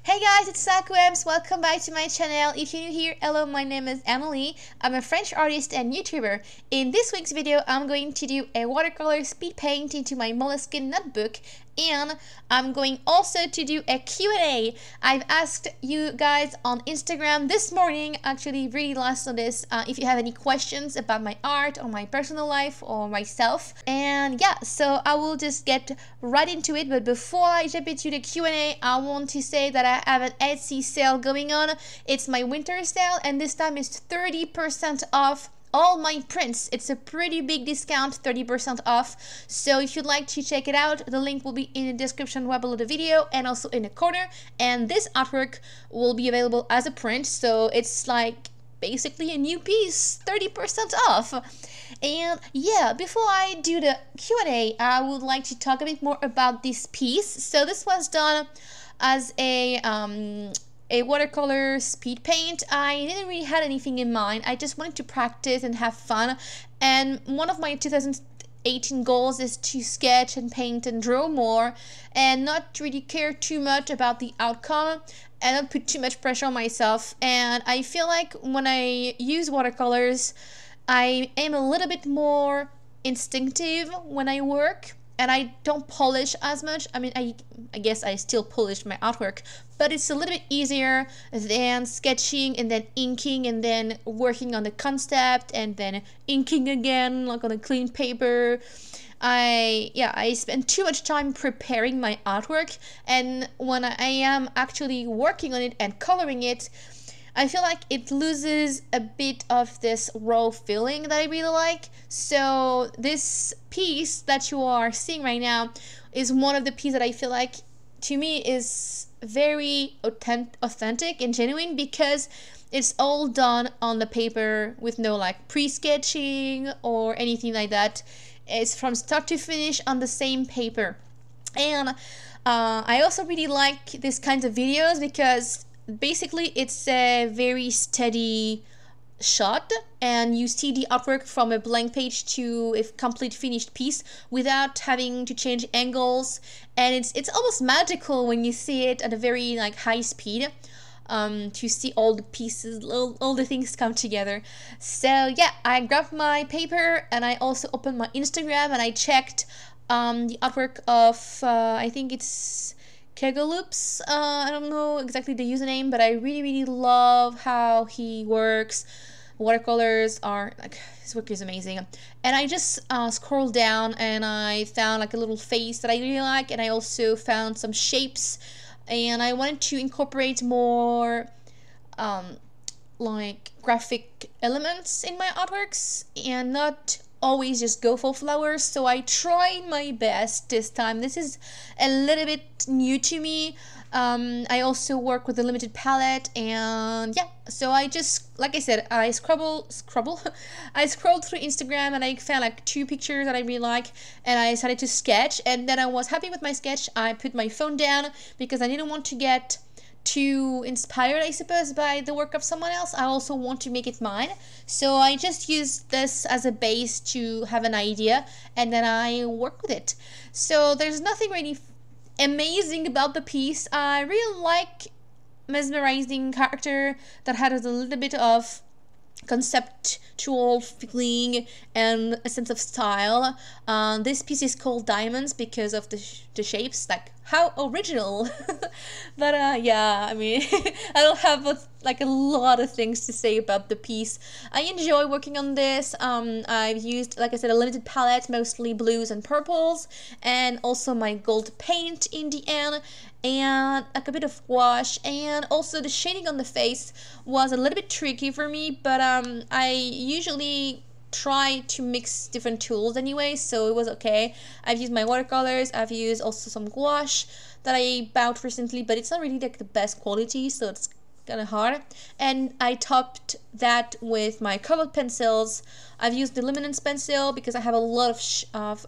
Hey guys, it's Sakuems. Welcome back to my channel. If you're new here, hello, my name is Emily. I'm a French artist and YouTuber. In this week's video, I'm going to do a watercolor speed paint into my Moleskine notebook, and I'm going also to do a Q&A. I've asked you guys on Instagram this morning, actually really last on this, if you have any questions about my art or my personal life or myself. And yeah, so I will just get right into it. But before I jump into the Q&A, I want to say that I have an Etsy sale going on. It's my winter sale, and this time it's 30% off all my prints. It's a pretty big discount, 30% off. So if you'd like to check it out, the link will be in the description right below the video and also in the corner. And this artwork will be available as a print, so it's like basically a new piece, 30% off. And yeah, before I do the Q&A, I would like to talk a bit more about this piece. So this was done as a watercolor speed paint. I didn't really have anything in mind. I just wanted to practice and have fun. And one of my 2018 goals is to sketch and paint and draw more and not really care too much about the outcome and not put too much pressure on myself. And I feel like when I use watercolors, I am a little bit more instinctive when I work, and I don't polish as much. I mean, I guess I still polish my artwork, but it's a little bit easier than sketching and then inking and then working on the concept and then inking again, like on a clean paper. I spend too much time preparing my artwork, and when I am actually working on it and coloring it, I feel like it loses a bit of this raw feeling that I really like. So this piece that you are seeing right now is one of the pieces that I feel like, to me, is very authentic and genuine, because it's all done on the paper with no like pre-sketching or anything like that. It's from start to finish on the same paper. And I also really like these kinds of videos because basically it's a very steady shot and you see the artwork from a blank page to a complete finished piece without having to change angles, and it's almost magical when you see it at a very like high speed, to see all the pieces, all the things come together. So yeah, I grabbed my paper and I also opened my Instagram and I checked the artwork of I think it's Kegaloops. I don't know exactly the username, but I really love how he works. Watercolors are like, his work is amazing. And I just scrolled down and I found like a little face that I really like, and I also found some shapes, and I wanted to incorporate more like graphic elements in my artworks and not always just go for flowers. So I tried my best this time. This is a little bit new to me. I also work with a limited palette, and yeah, so I just, like I said, I I scrolled through Instagram and I found like 2 pictures that I really like, and I decided to sketch. And then I was happy with my sketch. I put my phone down because I didn't want to get too inspired, I suppose, by the work of someone else. I also want to make it mine. So I just used this as a base to have an idea, and then I work with it. So there's nothing really amazing about the piece. I really like mesmerizing character that has a little bit of conceptual feeling and a sense of style. This piece is called Diamonds because of the shapes. Like, how original. But yeah, I mean, I don't have a lot of things to say about the piece. I enjoy working on this. I've used, like I said, a limited palette, mostly blues and purples, and also my gold paint in the end, and like a bit of wash. And also the shading on the face was a little bit tricky for me, but I usually try to mix different tools anyway, so it was okay. I've used my watercolors, I've used also some gouache that I bought recently, but it's not really like the best quality, so it's kind of hard. And I topped that with my colored pencils. I've used the luminance pencil because I have a lot of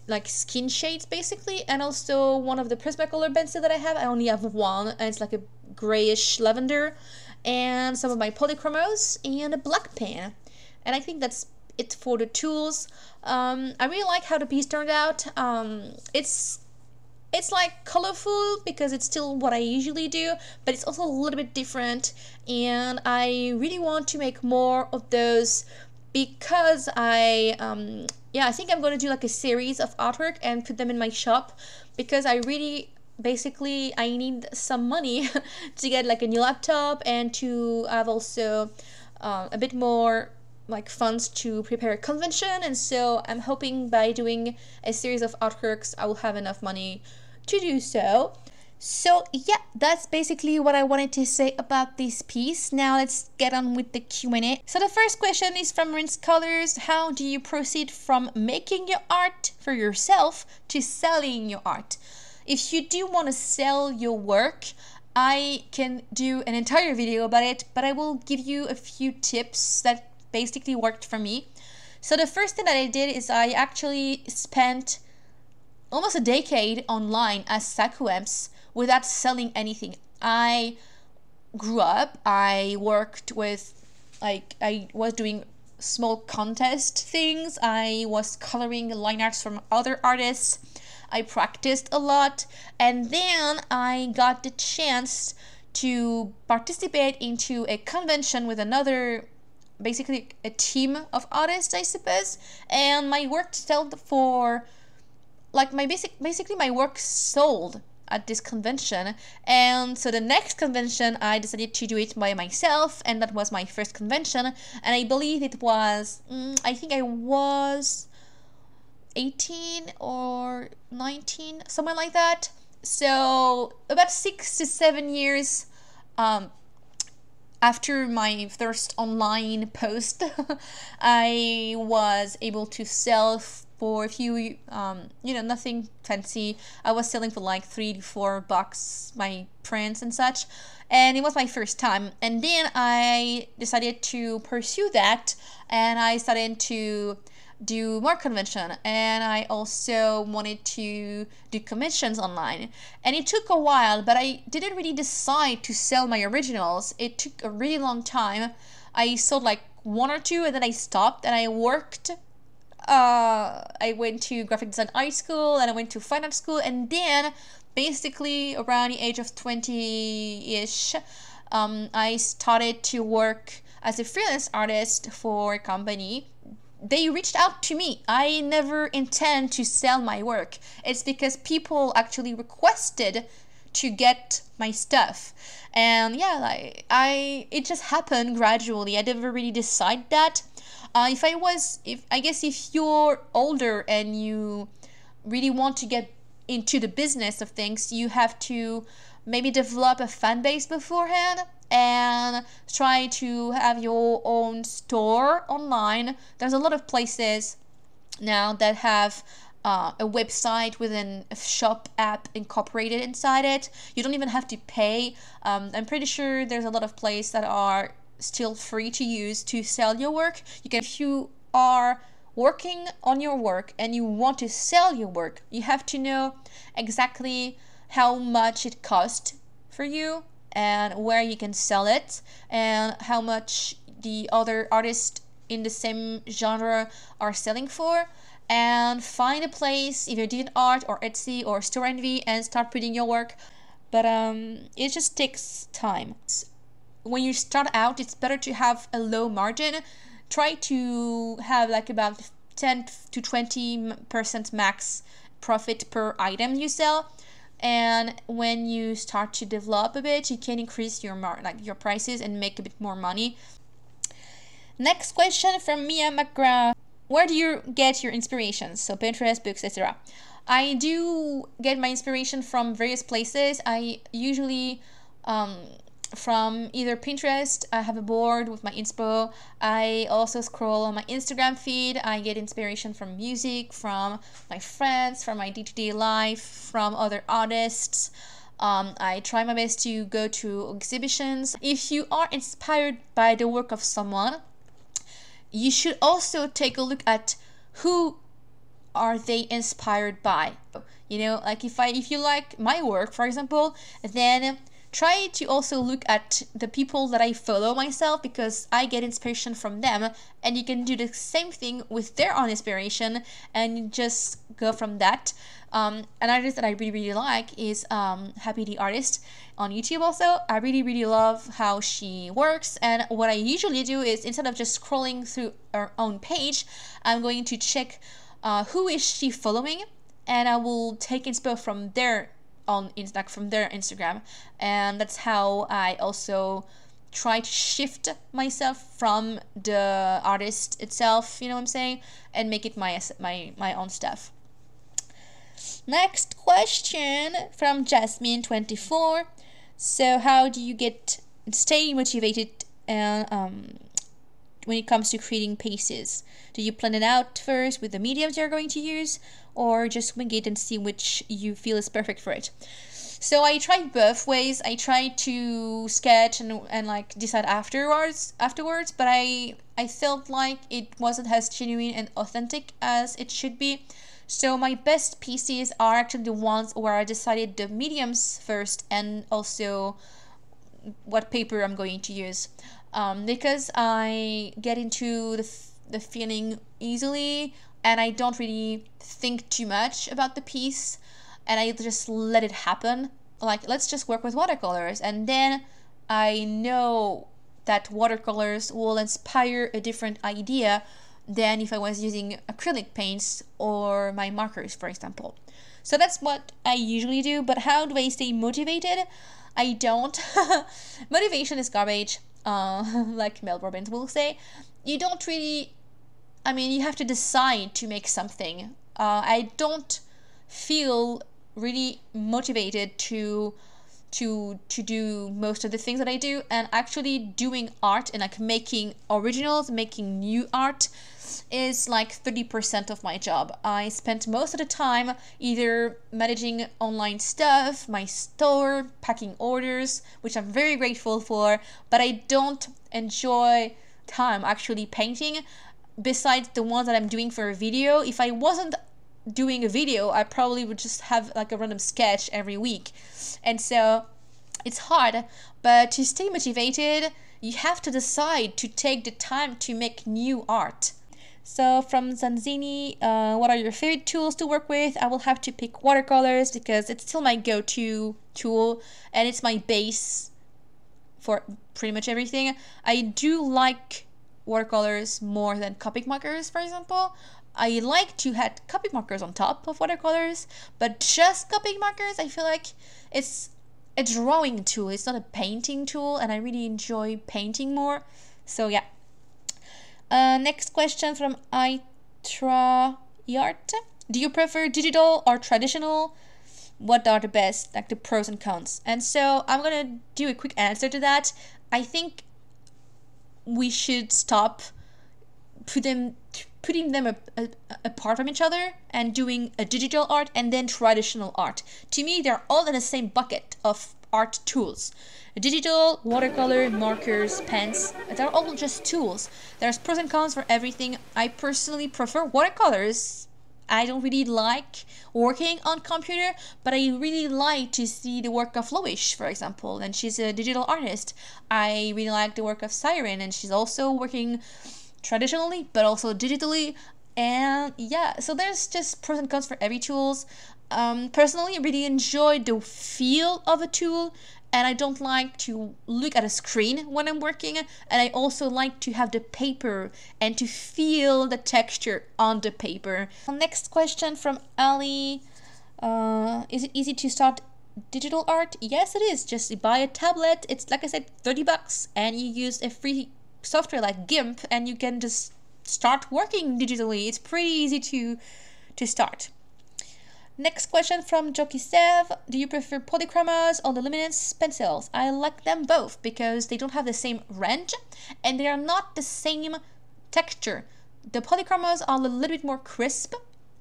like skin shades basically, and also one of the Prismacolor pencil that I have. I only have one, and it's like a grayish lavender, and some of my polychromos and a black pen. And I think that's it for the tools. I really like how the piece turned out. It's it's like colorful because it's still what I usually do, but it's also a little bit different, and I really want to make more of those because I think I'm going to do like a series of artwork and put them in my shop, because I really basically I need some money to get like a new laptop and to have also a bit more like funds to prepare a convention. And so I'm hoping by doing a series of artworks I will have enough money to do so. So yeah, that's basically what I wanted to say about this piece. Now let's get on with the Q&A. So the first question is from Rinse Colors. How do you proceed from making your art for yourself to selling your art? If you do want to sell your work, I can do an entire video about it, but I will give you a few tips that basically worked for me. So the first thing that I did is I actually spent almost a decade online as Sakuems without selling anything. I grew up, I worked with, like, I was doing small contest things, I was coloring line arts from other artists, I practiced a lot, and then I got the chance to participate into a convention with another, basically a team of artists, I suppose, and my work sold for, like, basically my work sold at this convention. And so the next convention I decided to do it by myself, and that was my first convention, and I believe it was I think I was 18 or 19, somewhere like that. So about 6 to 7 years after my first online post, I was able to sell for a few, nothing fancy. I was selling for like $3 to $4 my prints and such, and it was my first time. And then I decided to pursue that, and I started to do more convention, and I also wanted to do commissions online, and it took a while, but I didn't really decide to sell my originals. It took a really long time. I sold like one or two, and then I stopped, and I worked. I went to graphic design high school, and I went to fine art school, and then basically around the age of 20-ish, I started to work as a freelance artist for a company. They reached out to me. I never intend to sell my work. It's because people actually requested to get my stuff, and yeah, it just happened gradually. I never really decide that. If you're older and you really want to get into the business of things, you have to maybe develop a fan base beforehand and try to have your own store online. There's a lot of places now that have a website with a shop app incorporated inside it. You don't even have to pay. I'm pretty sure there's a lot of places that are still free to use to sell your work. If you are working on your work and you want to sell your work, you have to know exactly how much it costs for you and where you can sell it, and how much the other artists in the same genre are selling for, and find a place, either DeviantArt or Etsy or Store Envy, and start putting your work. But it just takes time. When you start out, it's better to have a low margin. Try to have like about 10 to 20% max profit per item you sell. And when you start to develop a bit, you can increase your prices and make a bit more money. Next question from Mia McGrath. Where do you get your inspirations? So Pinterest, books, etc. I do get my inspiration from various places. I usually from either Pinterest, I have a board with my inspo. I also scroll on my Instagram feed. I get inspiration from music, from my friends, from my day-to-day life, from other artists. I try my best to go to exhibitions. If you are inspired by the work of someone, you should also take a look at who are they inspired by. Like if you like my work, for example, then try to also look at the people that I follow myself, because I get inspiration from them, and you can do the same thing with their own inspiration and just go from that. An artist that I really like is Happy the Artist on YouTube also. I really love how she works, and what I usually do is, instead of just scrolling through her own page, I'm going to check who is she following, and I will take inspo from their from their Instagram, and that's how I also try to shift myself from the artist itself, you know what I'm saying, and make it my own stuff. Next question from Jasmine24. So how do you stay motivated when it comes to creating pieces? Do you plan it out first with the mediums you're going to use, or just wing it and see which you feel is perfect for it? So I tried both ways. I tried to sketch and like decide afterwards, but I felt like it wasn't as genuine and authentic as it should be. So my best pieces are actually the ones where I decided the mediums first, and also what paper I'm going to use, because I get into the feeling easily, and I don't really think too much about the piece, and I just let it happen. Like, let's just work with watercolors, and then I know that watercolors will inspire a different idea than if I was using acrylic paints or my markers, for example. So that's what I usually do. But how do I stay motivated? I don't. Motivation is garbage, like Mel Robbins will say. You don't really, I mean, you have to decide to make something. I don't feel really motivated to do most of the things that I do, and actually doing art and like making originals, making new art is like 30% of my job. I spent most of the time either managing online stuff, my store, packing orders, which I'm very grateful for, but I don't enjoy time actually painting besides the ones that I'm doing for a video. If I wasn't doing a video, I probably would just have like a random sketch every week, and so it's hard. But to stay motivated, you have to decide to take the time to make new art. So from Zanzini, what are your favorite tools to work with? I will have to pick watercolors because it's still my go-to tool, and it's my base for pretty much everything. I do like watercolors more than copic markers, for example. I like to have copic markers on top of watercolors, but just copic markers, I feel like it's a drawing tool. It's not a painting tool, and I really enjoy painting more. So yeah. Next question from Itra Yart. Do you prefer digital or traditional? What are the best, like the pros and cons? And so I'm gonna do a quick answer to that. I think we should stop putting them apart from each other and doing a digital art and then traditional art. To me, they're all in the same bucket of art tools. Digital, watercolor, markers, pens, they're all just tools. There's pros and cons for everything. I personally prefer watercolors. I don't really like working on computer, but I really like to see the work of Loish, for example, and she's a digital artist. I really like the work of Siren, and she's also working traditionally but also digitally. And yeah, so there's just pros and cons for every tools. Personally, I really enjoy the feel of a tool, and I don't like to look at a screen when I'm working, and I also like to have the paper and to feel the texture on the paper. Next question from Ali. Is it easy to start digital art? Yes, it is. Just buy a tablet. It's, like I said, $30, and you use a free software like GIMP, and you can just start working digitally. It's pretty easy to start. Next question from Jokisev. Do you prefer polychromas or the luminance pencils? I like them both because they don't have the same range and they are not the same texture. The polychromas are a little bit more crisp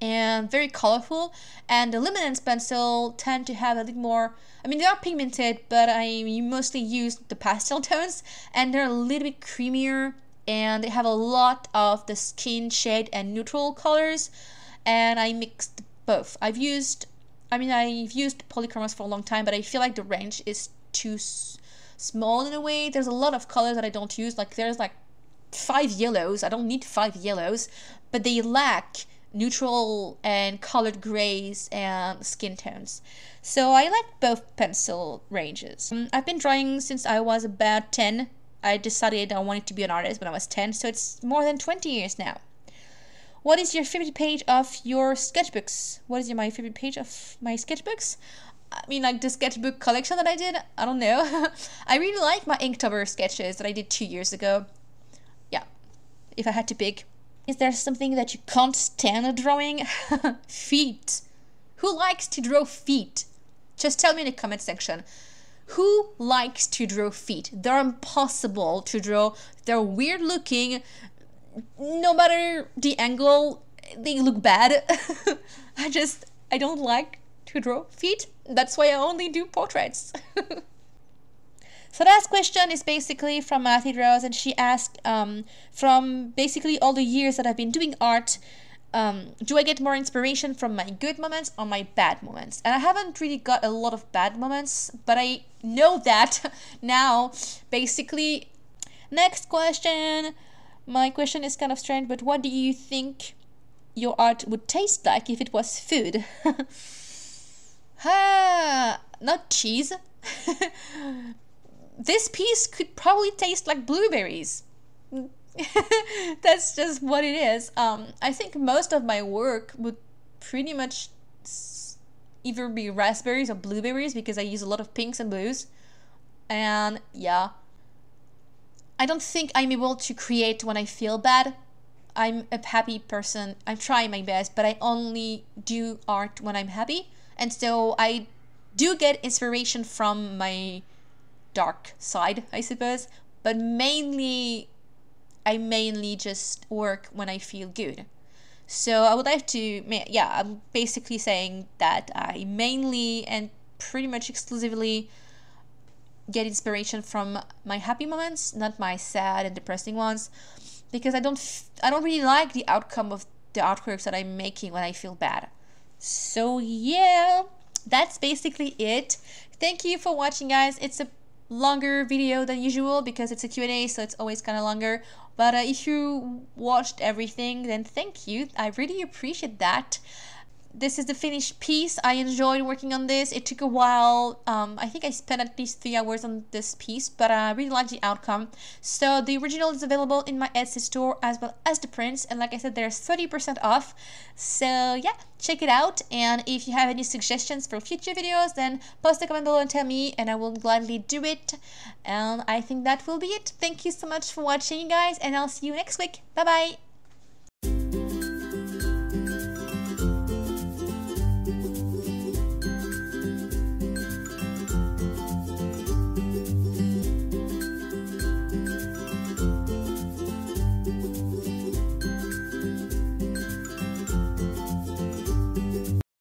and very colorful, and the luminance pencil tend to have a little more, I mean, they are pigmented, but I mostly use the pastel tones, and they're a little bit creamier, and they have a lot of the skin shade and neutral colors, and I mixed both. I've used polychromas for a long time, but I feel like the range is too small in a way. There's a lot of colors that I don't use. Like there's like 5 yellows. I don't need 5 yellows, but they lack neutral and colored grays and skin tones. So I like both pencil ranges. I've been drawing since I was about 10. I decided I wanted to be an artist when I was 10, so it's more than 20 years now. What is your favorite page of your sketchbooks? What is my favorite page of my sketchbooks? I mean, like the sketchbook collection that I did? I don't know. I really like my Inktober sketches that I did 2 years ago. Yeah, if I had to pick. Is there something that you can't stand drawing? Feet. Who likes to draw feet? Just tell me in the comment section. Who likes to draw feet? They're impossible to draw. They're weird looking. No matter the angle, they look bad. I don't like to draw feet. That's why I only do portraits. So the last question is basically from Matthew Rose, and she asked, from basically all the years that I've been doing art, do I get more inspiration from my good moments or my bad moments? And I haven't really got a lot of bad moments, but I know that now. Basically, next question. My question is kind of strange, but what do you think your art would taste like if it was food? Not cheese. This piece could probably taste like blueberries. That's just what it is. I think most of my work would pretty much either be raspberries or blueberries because I use a lot of pinks and blues. And yeah, I don't think I'm able to create when I feel bad. I'm a happy person. I'm trying my best, but I only do art when I'm happy. And so I do get inspiration from my dark side, I suppose, but I mainly just work when I feel good. So I would like to, yeah, I'm basically saying that I mainly and pretty much exclusively get inspiration from my happy moments, not my sad and depressing ones, because I don't really like the outcome of the artworks that I'm making when I feel bad. So yeah, that's basically it. Thank you for watching, guys. It's a longer video than usual because it's a Q&A, so it's always kind of longer, but if you watched everything, then thank you. I really appreciate that. This is the finished piece. I enjoyed working on this. It took a while. I think I spent at least 3 hours on this piece, but I really like the outcome. So the original is available in my Etsy store as well as the prints, and like I said, there's 30% off. So yeah, check it out, and if you have any suggestions for future videos, then post a comment below and tell me, and I will gladly do it. And I think that will be it. Thank you so much for watching, you guys, and I'll see you next week. Bye bye.